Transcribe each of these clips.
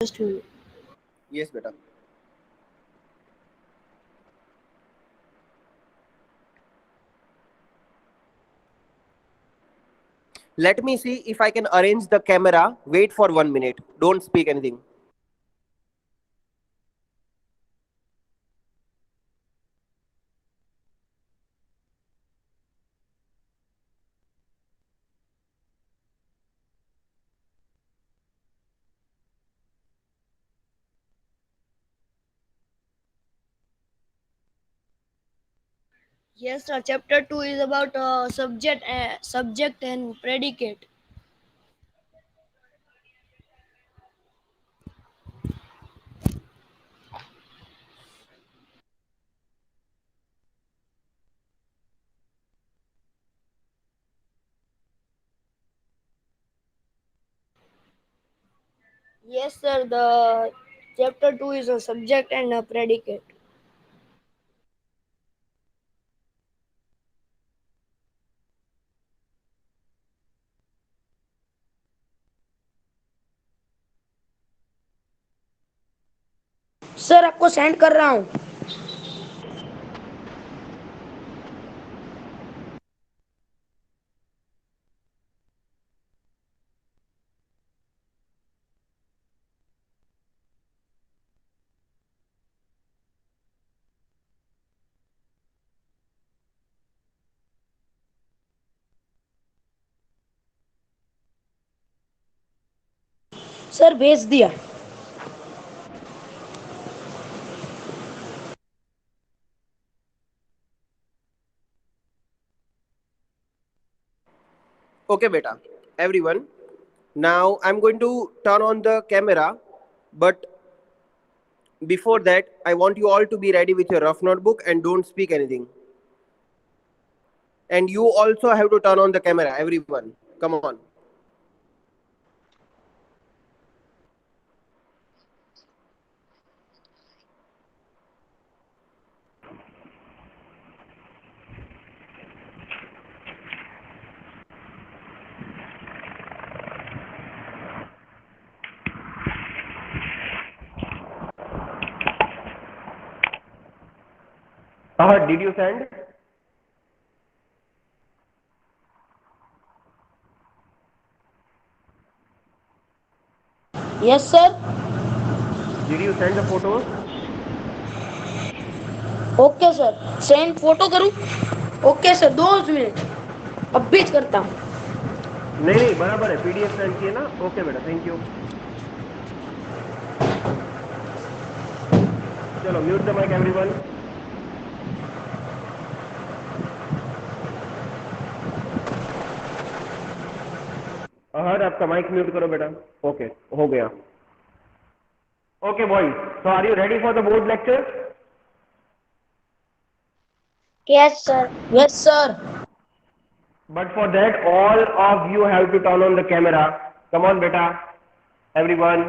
Yes, beta. Let me see if I can arrange the camera. Wait for 1 minute. Don't speak anything. Yes, sir. Chapter 2 is about subject and predicate. Yes, sir. The chapter 2 is a subject and a predicate. Sir आपको send कर रहा हूँ. Sir भेज दिया. Okay, beta. Everyone. Now I'm going to turn on the camera, but before that, I want you all to be ready with your rough notebook and don't speak anything. And you also have to turn on the camera, everyone. Come on. Did you send? Yes sir. Did you send the photos? Okay sir. Send photo करूँ. Okay sir 2 minute. अब भेज करता हूँ. नहीं नहीं बराबर है, PDF send किए ना. ओके बेटा, थैंक यू. चलो म्यूट द माइक एवरीवन. हर आपका माइक म्यूट करो बेटा. ओके, हो गया. Okay boys, so are you ready for the board lecture? Yes, sir. Yes sir. But for that, all of you have to turn on the camera. Come on, beta. Everyone.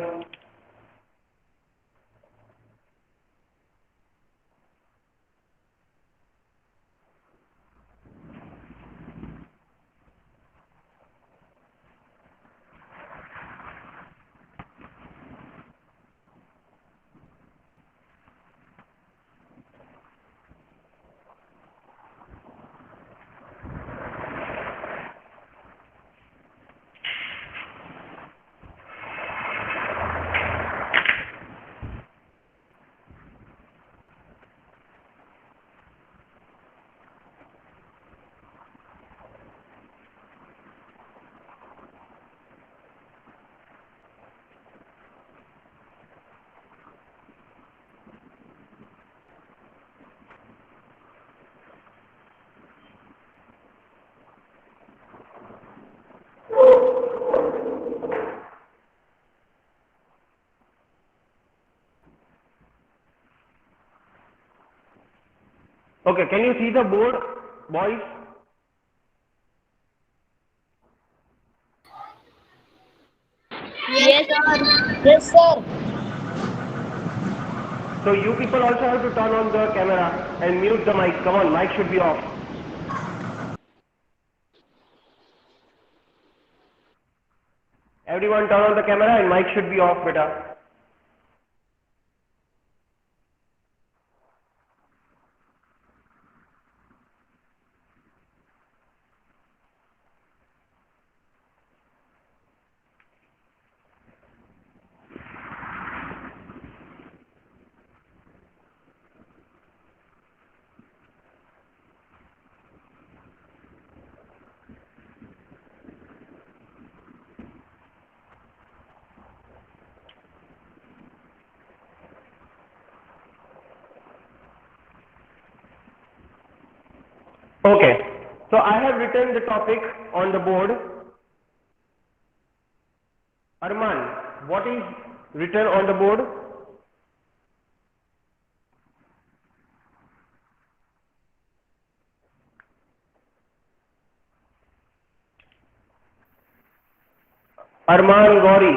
Okay, can you see the board, boys? Yes, sir. Yes sir. So you people also have to turn on the camera and mute the mic. Come on, mic should be off. Everyone turn on the camera and mic should be off, beta. Okay, so I have written the topic on the board. Arman, what is written on the board? Arman Gauri.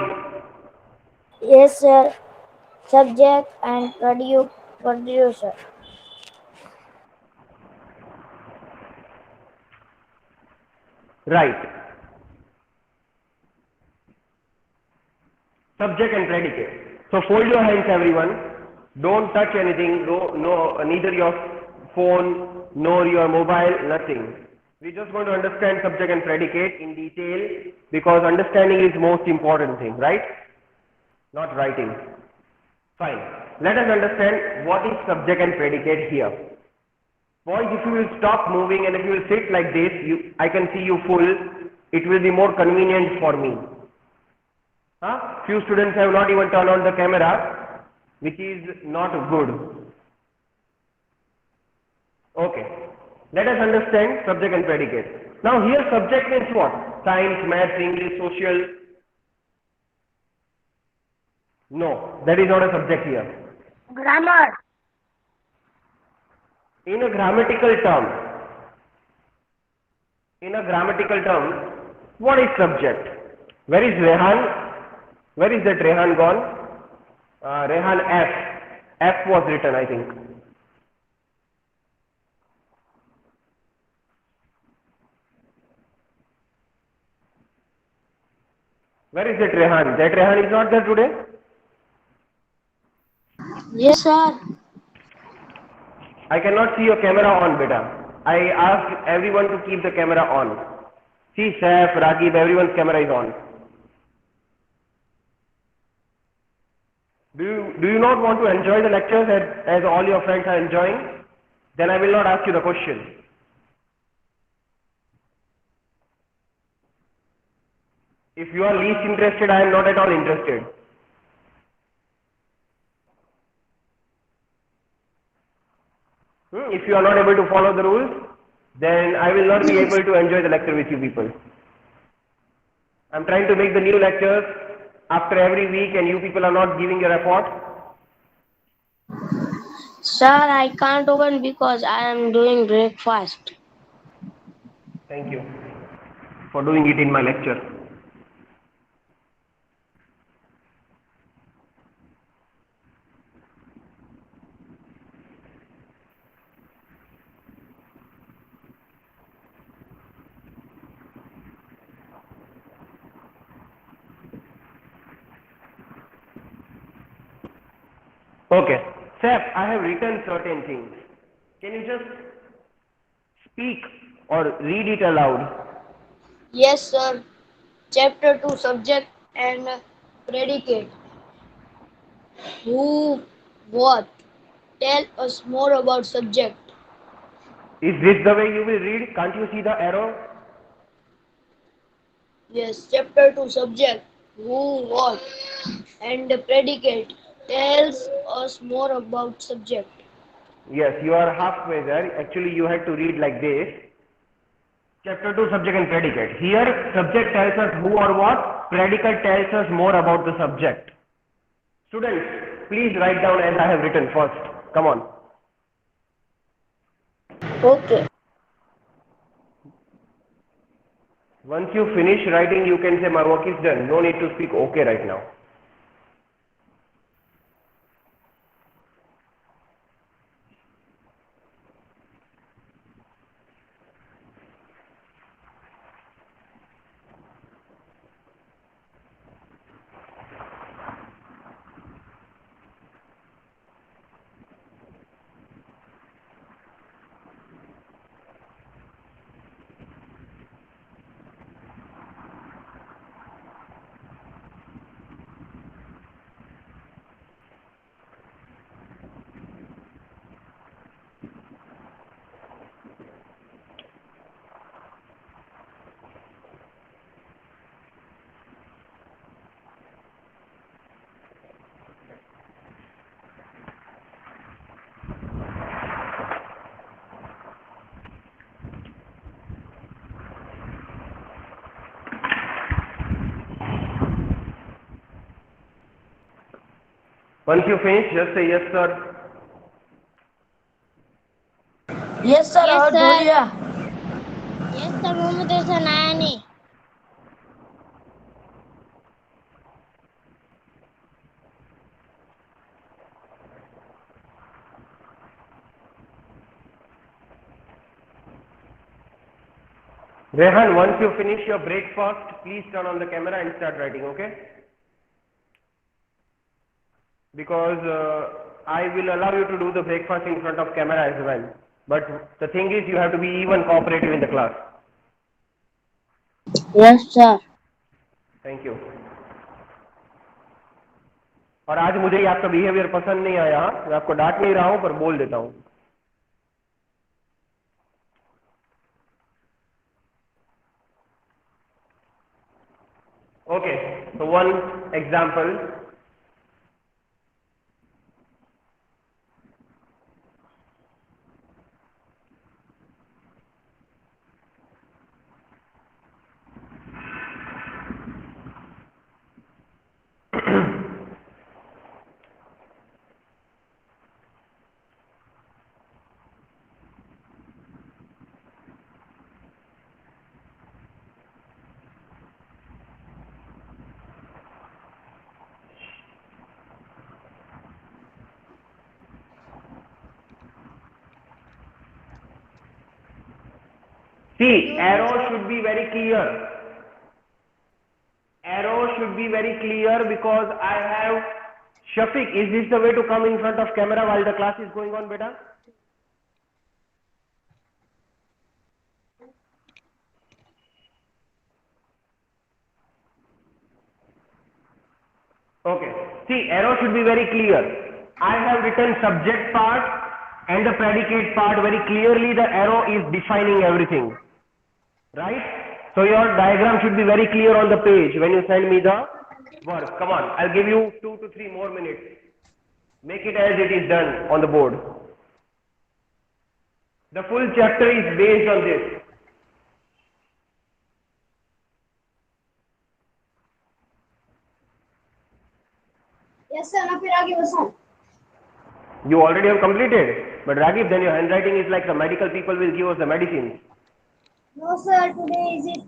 Yes, sir. Subject and producer. Right. Subject and predicate. So fold your hands, everyone. Don't touch anything. No, neither your phone nor your mobile. Nothing. We're just going to understand subject and predicate in detail because understanding is most important thing, right? Not writing. Fine. Let us understand what is subject and predicate here. Boys, if you will stop moving and if you will sit like this, I can see you full. It will be more convenient for me. Huh? Few students have not even turned on the camera, which is not good. Okay. Let us understand subject and predicate. Now here subject means what? Science, maths, English, social. No, that is not a subject here. Grammar. In a grammatical term, what is subject? Where is Rehan? Where is that Rehan gone? Rehan F. F was written, I think. Where is that Rehan? That Rehan is not there today? Yes, sir. I cannot see your camera on, beta. I asked everyone to keep the camera on. See, Saif, Ragib, everyone's camera is on. Do you not want to enjoy the lectures as all your friends are enjoying? Then I will not ask you the question. If you are least interested, I am not at all interested. If you are not able to follow the rules, then I will not be able to enjoy the lecture with you people. I am trying to make the new lectures after every week and you people are not giving your effort. Sir, I can't open because I am doing breakfast. Thank you for doing it in my lecture. Okay. Seth, I have written certain things. Can you just speak or read it aloud? Yes, sir. Chapter 2 subject and predicate. Who, what? Tell us more about subject. Is this the way you will read? Can't you see the arrow? Yes, chapter 2 subject. Who, what? And predicate. Tells us more about subject. Yes, you are halfway there. Actually, you had to read like this. Chapter 2 subject and predicate. Here, subject tells us who or what, predicate tells us more about the subject. Students, please write down as I have written first. Come on. Okay. Once you finish writing, you can say my work is done. No need to speak okay right now. Once you finish, just say yes, sir. Yes, sir. Yes, sir. Dholia. Yes, sir. Mohammad Hasan Ayani. Rehan, once you finish your breakfast, please turn on the camera and start writing, okay? Because I will allow you to do the breakfast in front of camera as well. But the thing is, you have to be even cooperative in the class. Yes, sir. Thank you. और आज मुझे ये आपका behaviour पसंद नहीं आया, हाँ? मैं आपको डांट नहीं रहा हूँ पर बोल देता हूँ. Okay, so one example. See, arrow should be very clear. Arrow should be very clear because I have Shafiq. Is this the way to come in front of camera while the class is going on, beta? Okay. See, arrow should be very clear. I have written subject part and the predicate part very clearly. The arrow is defining everything. Right? So your diagram should be very clear on the page when you send me the work. Come on, I'll give you 2 to 3 more minutes. Make it as it is done on the board. The full chapter is based on this. Yes, sir. Now, फिर आगे You already have completed. But Ragib, then your handwriting is like the medical people will give us the medicines. No, sir. Today is it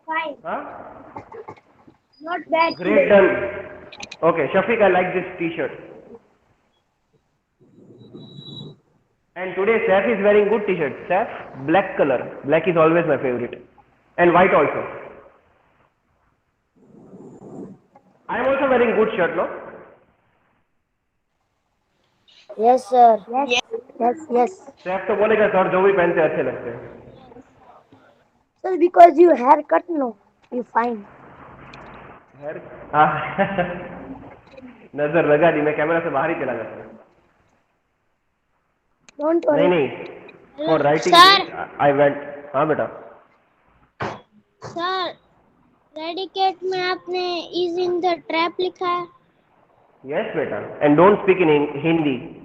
fine. Huh? Not bad Great today. done. Okay, Shafiq, I like this t-shirt. And today Saf is wearing good t-shirt. Saf, black color. Black is always my favorite. And white also. I am also wearing good shirt, no? Yes, sir. Yes. Yes. Yes. Saf तो बोलेगा sir जो भी पहनते अच्छे लगते हैं. Sir, because you haircut, no, you fine. नजर लगा दी, मैं कैमरा से बाहर ही चला जाता हूँ. Don't नहीं worry. नहीं, for writing Sir. this I went. हाँ बेटा. सर, predicate में आपने is in the trap लिखा है. Yes बेटा, and don't speak in Hindi.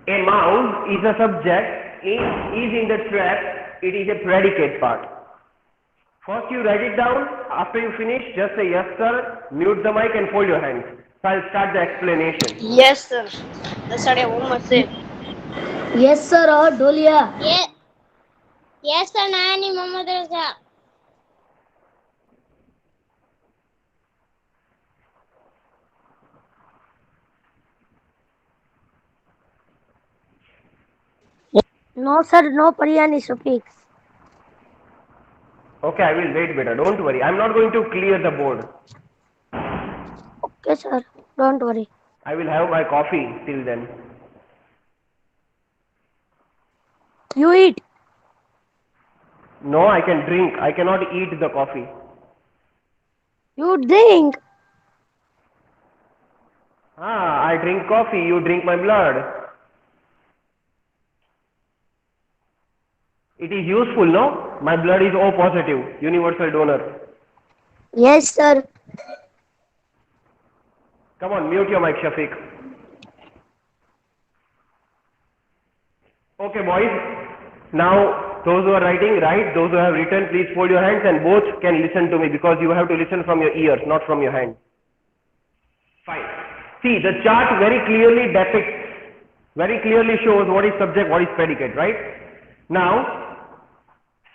A mouse is a subject, is in the trap, it is a predicate part. First you write it down, after you finish just say yes sir, mute the mic and fold your hands. So I'll start the explanation. Yes, sir. That's what I want to say. Yes, sir. Or Dholia. Yeah. Yes, sir. Nani Mohammad Raza. No, sir. No Pariyani speaks. Okay, I will wait better, don't worry. I'm not going to clear the board. Okay, sir. Don't worry. I will have my coffee till then. You eat. No, I can drink. I cannot eat the coffee. You drink. I drink coffee, you drink my blood. It is useful, no? My blood is O positive, universal donor. Yes, sir. Come on, mute your mic, Shafiq. Okay, boys. Now, Those who are writing, write. Those who have written, please fold your hands and both can listen to me because you have to listen from your ears, not from your hands. Fine. See, the chart very clearly depicts, very clearly shows what is subject, what is predicate, right? Now,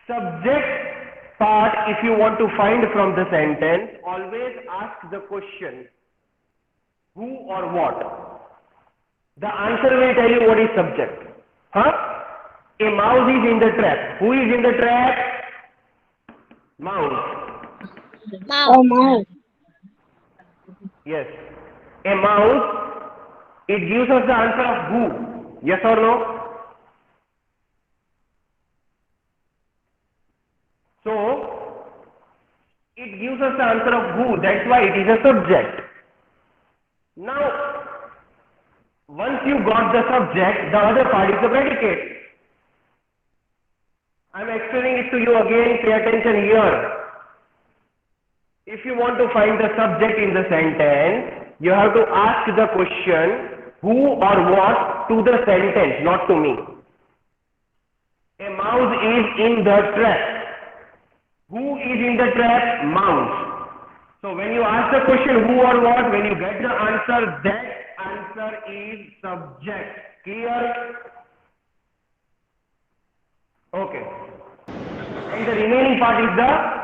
subject part, if you want to find from the sentence, always ask the question, who or what? The answer will tell you what is subject. Huh? A mouse is in the trap. Who is in the trap? Mouse. Oh my. Yes. A mouse, it gives us the answer of who. Yes or no? So, it gives us the answer of who. That's why it is a subject. Now, once you got the subject, the other part is the predicate. I am explaining it to you again. Pay attention here. If you want to find the subject in the sentence, you have to ask the question who or what to the sentence, not to me. A mouse is in the trap. Who is in the trap? Mouse. So when you ask the question who or what, when you get the answer, that answer is subject. Clear? Okay. And the remaining part is the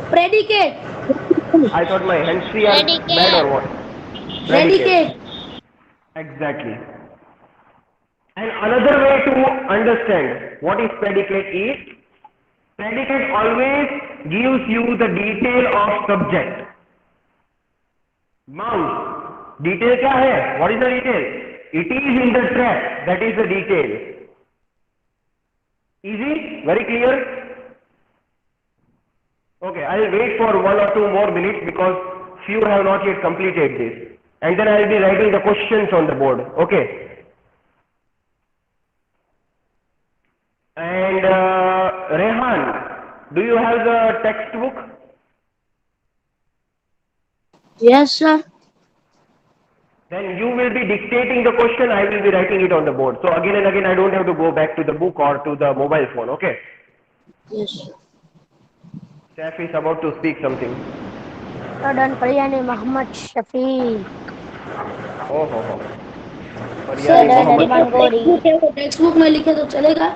Predicate. I thought my hands free are bad or what? Predicate. Exactly. And another way to understand what is predicate is, predicate always gives you the detail of subject. Mouse. Detail क्या है? What is the detail? It is in the trap. That is the detail. Easy? Very clear? Okay, I will wait for 1 or 2 more minutes because few have not yet completed this. And then I will be writing the questions on the board. Okay. And Rehan, do you have the textbook? Yes, sir. Then you will be dictating the question, I will be writing it on the board. So again and again I don't have to go back to the book or to the mobile phone. Okay. Yes, sir. Chef is about to speak something. Jordan Faryani Muhammad Shafi. Oh ho ho. Sir Faryani Mohammed Shafi. Text book में लिखे तो चलेगा?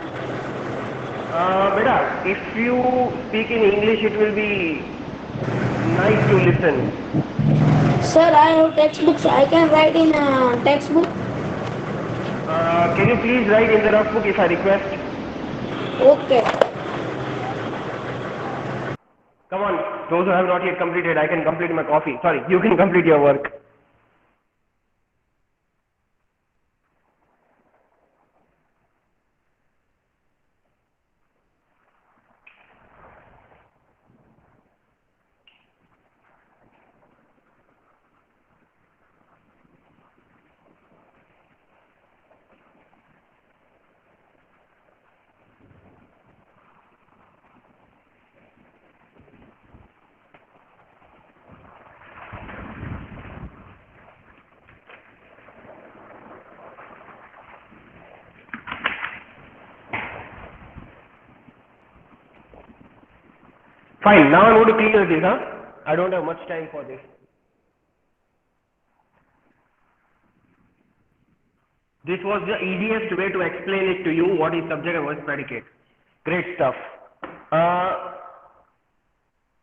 Beta, if you speak in English, it will be nice to listen. Sir, I have textbook, so I can write in textbook. Can you please write in the rough book if I request? Okay. Come on, those who have not yet completed, I can complete my coffee. Sorry, you can complete your work. Fine, now I'm going to clear this, huh? I don't have much time for this. This was the easiest way to explain it to you, what is subject and what is predicate. Great stuff.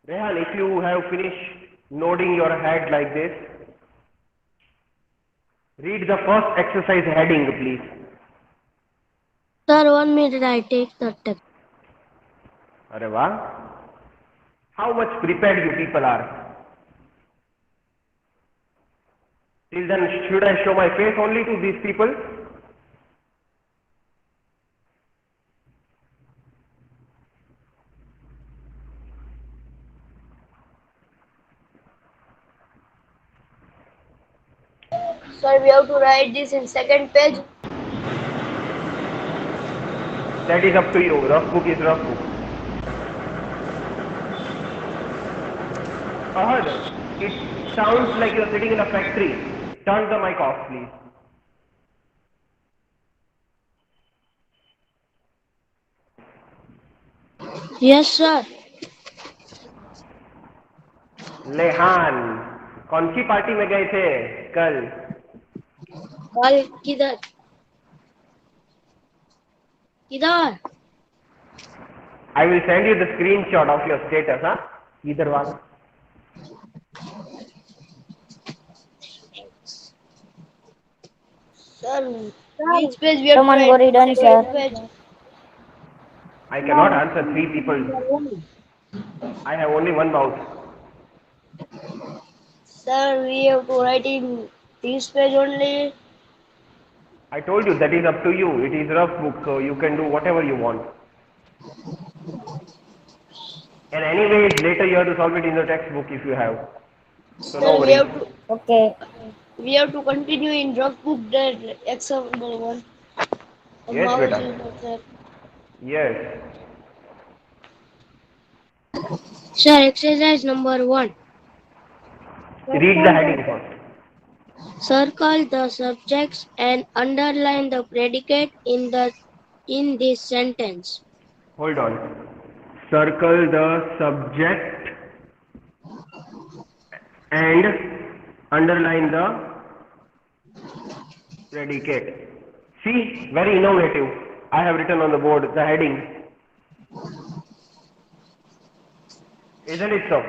Rehan, if you have finished nodding your head like this, read the first exercise heading, please. Sir, 1 minute, I take the text. Arey wow. How much prepared you people are? Till then, should I show my face only to these people? Sir, we have to write this in second page. That is up to you. Rough book is rough book. Ahad, it sounds like you're sitting in a factory. Turn the mic off, please. Yes, sir. लेहान, कौन सी party में गए थे कल? कल किधर किधर? I will send you the screenshot of your status, huh? Either one. Sir, which page we have Come to on, write? Gori, done, sir. Second page. I cannot answer three people. I have only one mouth. Sir, we have to write in this page only. I told you that is up to you. It is rough book, so you can do whatever you want. And anyways, later you have to solve it in the textbook if you have. So no Sir, worries. Okay. we have to continue in rough book that example one. Yes, Mouse beta. is not there. Yes. Sir, exercise number 1. Read the heading first. Circle the subjects and underline the predicate in this sentence. Hold on. Circle the subject and underline the predicate. See, very innovative. I have written on the board the heading. Isn't it so?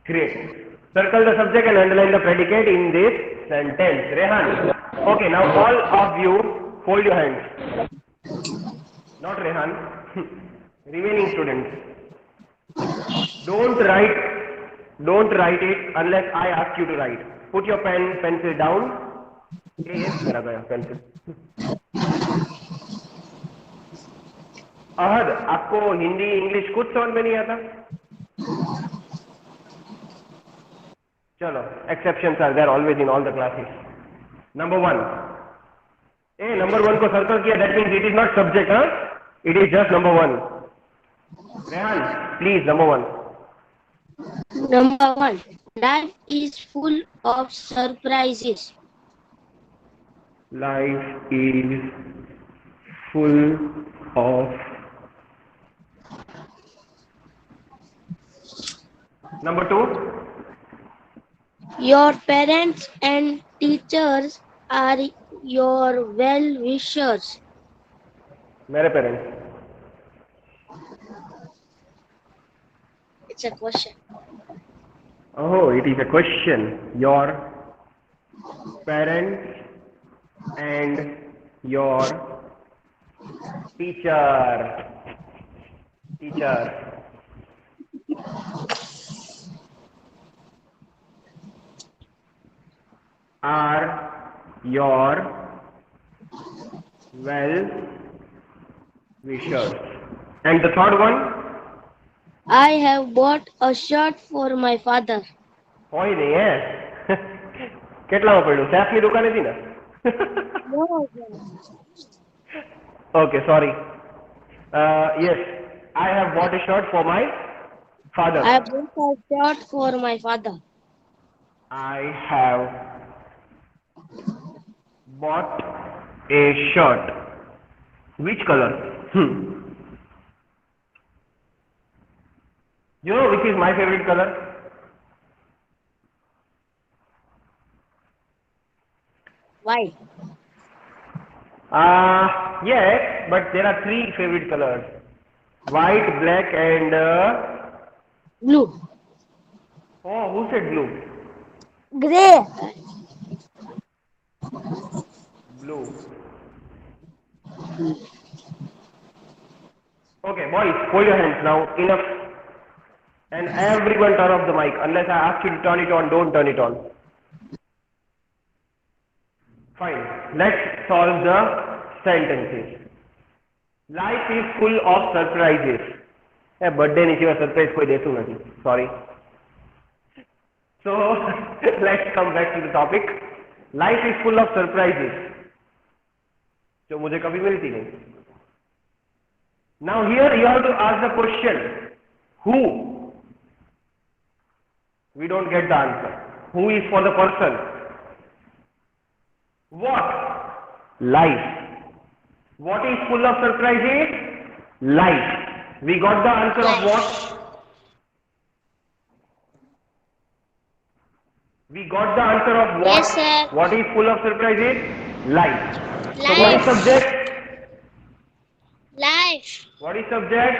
Great. Circle the subject and underline the predicate in this sentence. Rehan. Okay, now all of you hold your hands. Not Rehan. Remaining students. Don't write it unless I ask you to write. Put your pencil down. Yes, मेरा गया pencil. अहद, आपको Hindi English कुछ समझ में नहीं आता? चलो, exceptions are there always in all the classes. Number 1. Number 1 को circle किया, that means it is not subject, huh? It is just number 1. Rehan, please, number 1. Number 1. Life is full of surprises. Life is full of. Number 2. Your parents and teachers are your well-wishers. मेरे parents. It's a question. Oh, it is a question. Your parents and your teacher. Are your well wishers. And the third one? I have bought a shirt for my father. હોય નહીં હે. કેટલામાં પડ્યું? સેફની દુકાને હતી ને? Okay, sorry. Yes, I have bought a shirt for my father. I have bought a shirt for my father. I have bought a shirt. Which color? You know which is my favorite color? White. Yes, but there are 3 favorite colors. White, black and... Blue. Oh, who said blue? Gray. Blue. Okay, boys, hold your hands now. Enough. And everyone turn off the mic. Unless I ask you to turn it on, don't turn it on. Fine. Let's solve the sentences. Life is full of surprises. Birthday ની સિવાય surprise કોઈ દેતું નથી. Sorry. So, let's come back to the topic. Life is full of surprises. जो मुझे कभी मिलती नहीं. Now here you have to ask the question, who? We don't get the answer. Who is for the person? What? Life. What is full of surprises? Light. We got the answer of what? We got the answer of what? Yes, sir. What is full of surprises? Life. So what is Life. subject? Life. What is subject?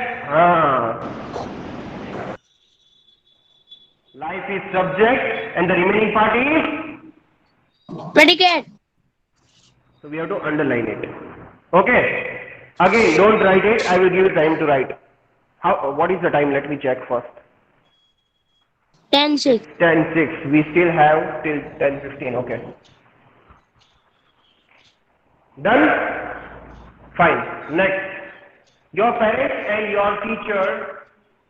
Life is subject and the remaining part is? Predicate. So we have to underline it. Okay. Again, don't write it. I will give you time to write. What is the time? Let me check first. 10:06. 10:06. We still have till 10:15. Okay. Done? Fine. Next. Your parents and your teacher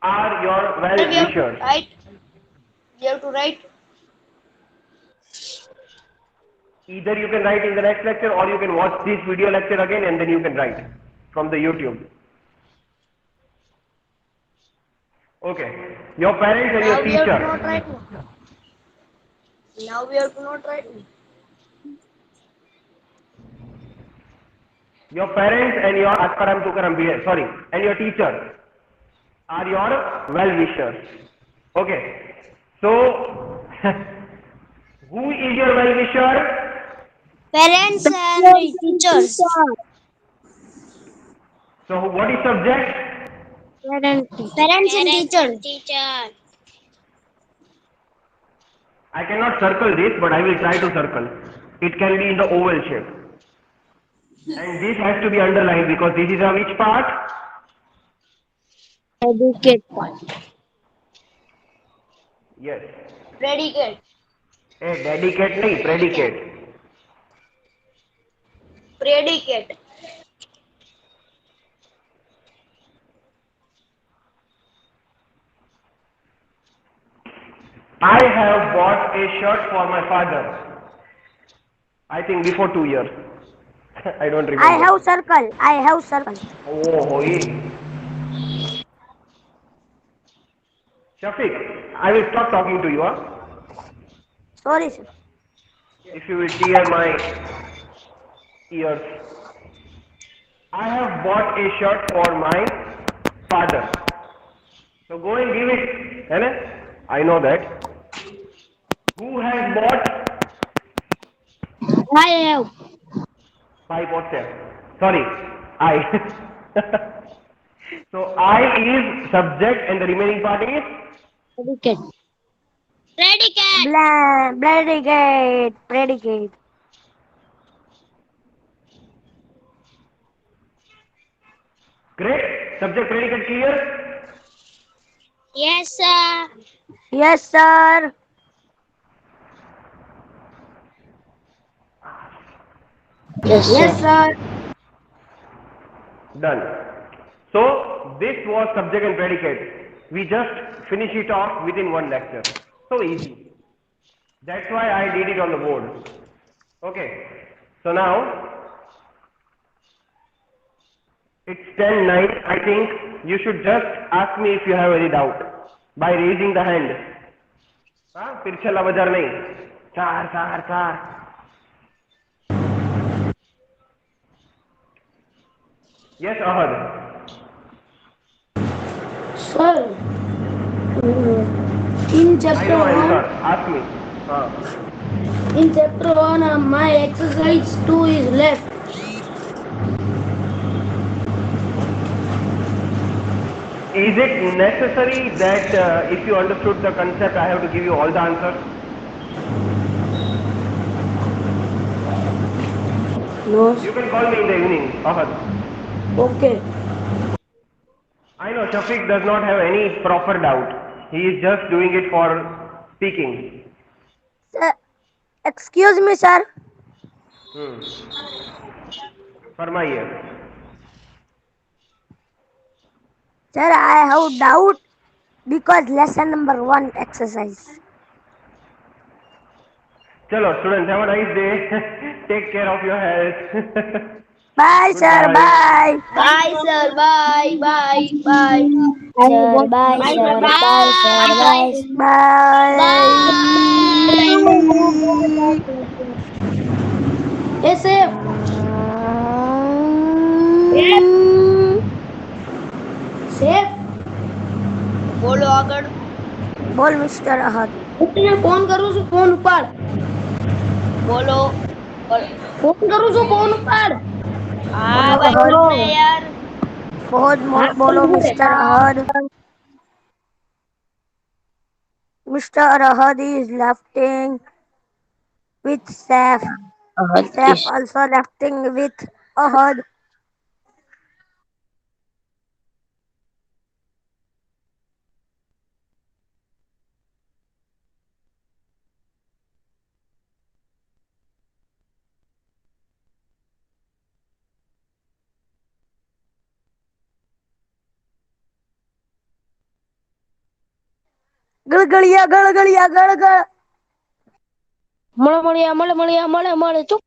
are your We have to well-wishers. write. We have to write. Either you can write in the next lecture or you can watch this video lecture again and then you can write from the YouTube. Okay. Your parents and Now your we have to teacher. not write. Now we have to not write. Your parents and your Atparam Tukaram sorry, and your teacher are your well-wishers. Okay. So, who is your well-wisher? Parents and teachers. So, what is subject? Parents and teachers. I cannot circle this, but I will try to circle. It can be in the oval shape. And this has to be underlined because this is a which part? Predicate part. Yes. Predicate. A dedicate nahi, predicate. Predicate. I have bought a shirt for my father. I think before 2 years. I don't remember. I have circle. Oh, hoy. Shafiq, I will stop talking to you. Huh? Sorry, sir. If you will tear my ears. I have bought a shirt for my father. So go and give it. Hai? I know that. Who has bought? I have. 5 or 7. Sorry, I. So I is subject and the remaining part is? Predicate. Predicate. Predicate. Great. Subject predicate clear? Yes, sir. Yes, sir. Yes, sir. Done. So this was subject and predicate. We just finish it off within one lecture. So easy. That's why I did it on the board. Okay. So now it's 10:09. I think you should just ask me if you have any doubt by raising the hand. हाँ फिर चला बाजार नहीं. चार. Yes, Ahad. Sir, in I chapter know 1, answer. Ask me. in chapter 1, my exercise 2 is left. Is it necessary that if you understood the concept, I have to give you all the answers? No. You can call me in the evening, Ahad. Okay. I know Shafiq does not have any proper doubt. He is just doing it for speaking. Sir, excuse me, sir. Farmaiye. Sir, I have doubt because lesson number 1 exercise. Chalo, students, have a nice day. Take care of your health. Bye, sir. Goodbye. Bye. Bye, sir. Bye. Sir, bye, sir. Bye, sir. Bye. Yes, sir. Bye. બોલો આગળ. બોલ mister અહદ. હું તને phone કરું છું, phone ઉપાડ. બોલો. Phone કરું છું, ફોન ઉપાડ. હા બોલો ભાઈ અહદ. બોલો ને યાર. બોલો mister અહદ. Mr. Ahad is lefting with Saif. Saif also lefting with Ahad. ગળગળિયા ગળગળિયા ગળગળ. મળે મળ્યા મળે મળ્યા મળે મળે ચૂપ.